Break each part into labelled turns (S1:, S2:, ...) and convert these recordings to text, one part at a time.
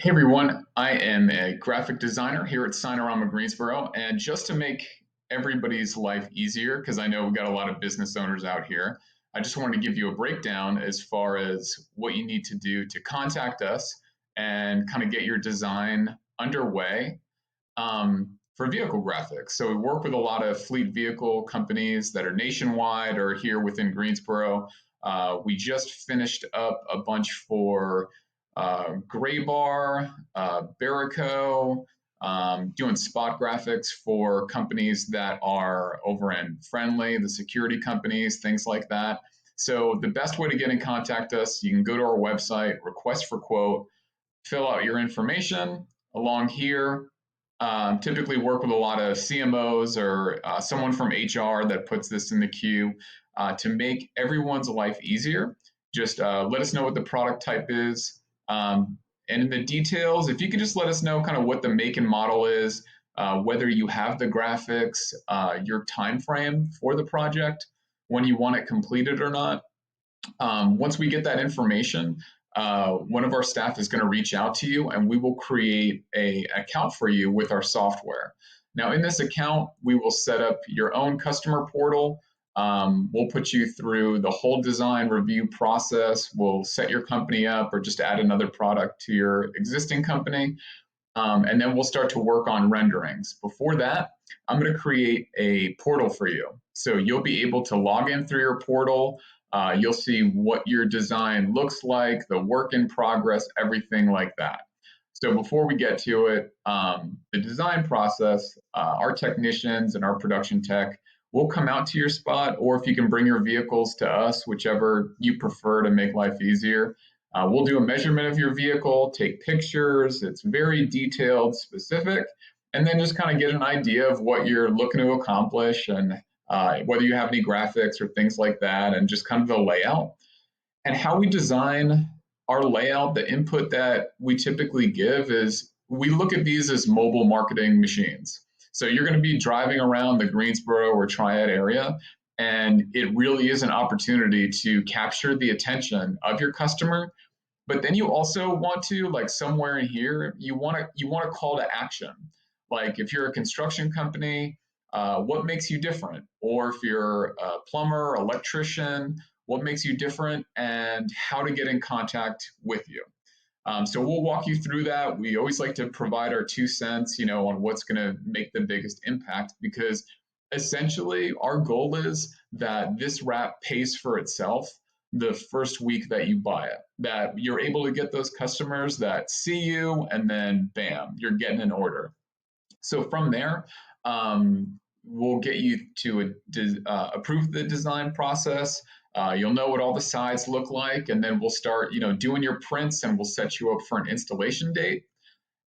S1: Hey everyone, I am a graphic designer here at Signorama Greensboro, and just to make everybody's life easier, because I know we've got a lot of business owners out here, I just wanted to give you a breakdown as far as what you need to do to contact us and kind of get your design underway for vehicle graphics. So we work with a lot of fleet vehicle companies that are nationwide or here within Greensboro. We just finished up a bunch for Gray Bar, Barrico, doing spot graphics for companies that are over in Friendly, the security companies, things like that. So the best way to get in contact us, you can go to our website, request for quote, fill out your information along here. Typically work with a lot of CMOs or someone from HR that puts this in the queue to make everyone's life easier. Just let us know what the product type is. And in the details, if you could just let us know kind of what the make and model is, whether you have the graphics, your time frame for the project, when you want it completed or not. Once we get that information, one of our staff is going to reach out to you and we will create an account for you with our software. Now, in this account, we will set up your own customer portal. We'll put you through the whole design review process. We'll set your company up or just add another product to your existing company. And then we'll start to work on renderings. Before that, I'm going to create a portal for you. So you'll be able to log in through your portal. You'll see what your design looks like, the work in progress, everything like that. So before we get to it, the design process, our technicians and our production tech will come out to your spot, or if you can bring your vehicles to us, whichever you prefer to make life easier. We'll do a measurement of your vehicle, take pictures. It's very detailed, specific, and then just kind of get an idea of what you're looking to accomplish and whether you have any graphics or things like that, and just kind of the layout. And how we design our layout, the input that we typically give is we look at these as mobile marketing machines. So you're going to be driving around the Greensboro or Triad area, and it really is an opportunity to capture the attention of your customer. But then you also want to, like somewhere in here, you want a call to action. Like if you're a construction company, what makes you different? Or if you're a plumber, electrician, what makes you different, and how to get in contact with you. So we'll walk you through that. We always like to provide our 2 cents, on what's going to make the biggest impact, because essentially our goal is that this wrap pays for itself the first week that you buy it, that you're able to get those customers that see you and then bam, you're getting an order. So from there, we'll get you to approve the design process. You'll know what all the sides look like, and then we'll start, doing your prints, and we'll set you up for an installation date.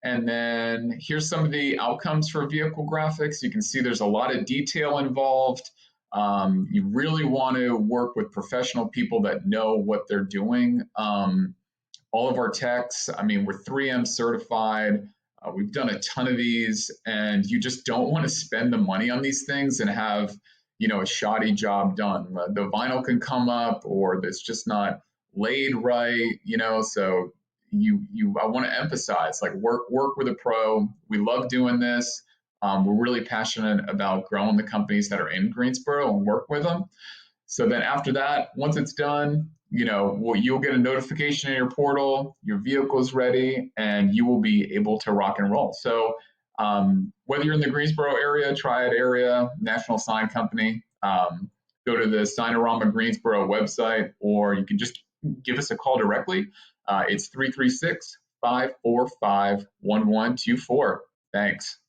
S1: And then here's some of the outcomes for vehicle graphics. You can see there's a lot of detail involved. You really want to work with professional people that know what they're doing. All of our techs, we're 3M certified. We've done a ton of these, and you just don't want to spend the money on these things and have, a shoddy job done. The vinyl can come up, or it's just not laid right, so I want to emphasize, like, work with a pro. We love doing this. We're really passionate about growing the companies that are in Greensboro and work with them. So then after that, once it's done, you'll get a notification in your portal, your vehicle's ready, and you will be able to rock and roll. So whether you're in the Greensboro area, Triad area, National Sign Company, go to the Signorama Greensboro website, or you can just give us a call directly. It's 336-545-1124. Thanks.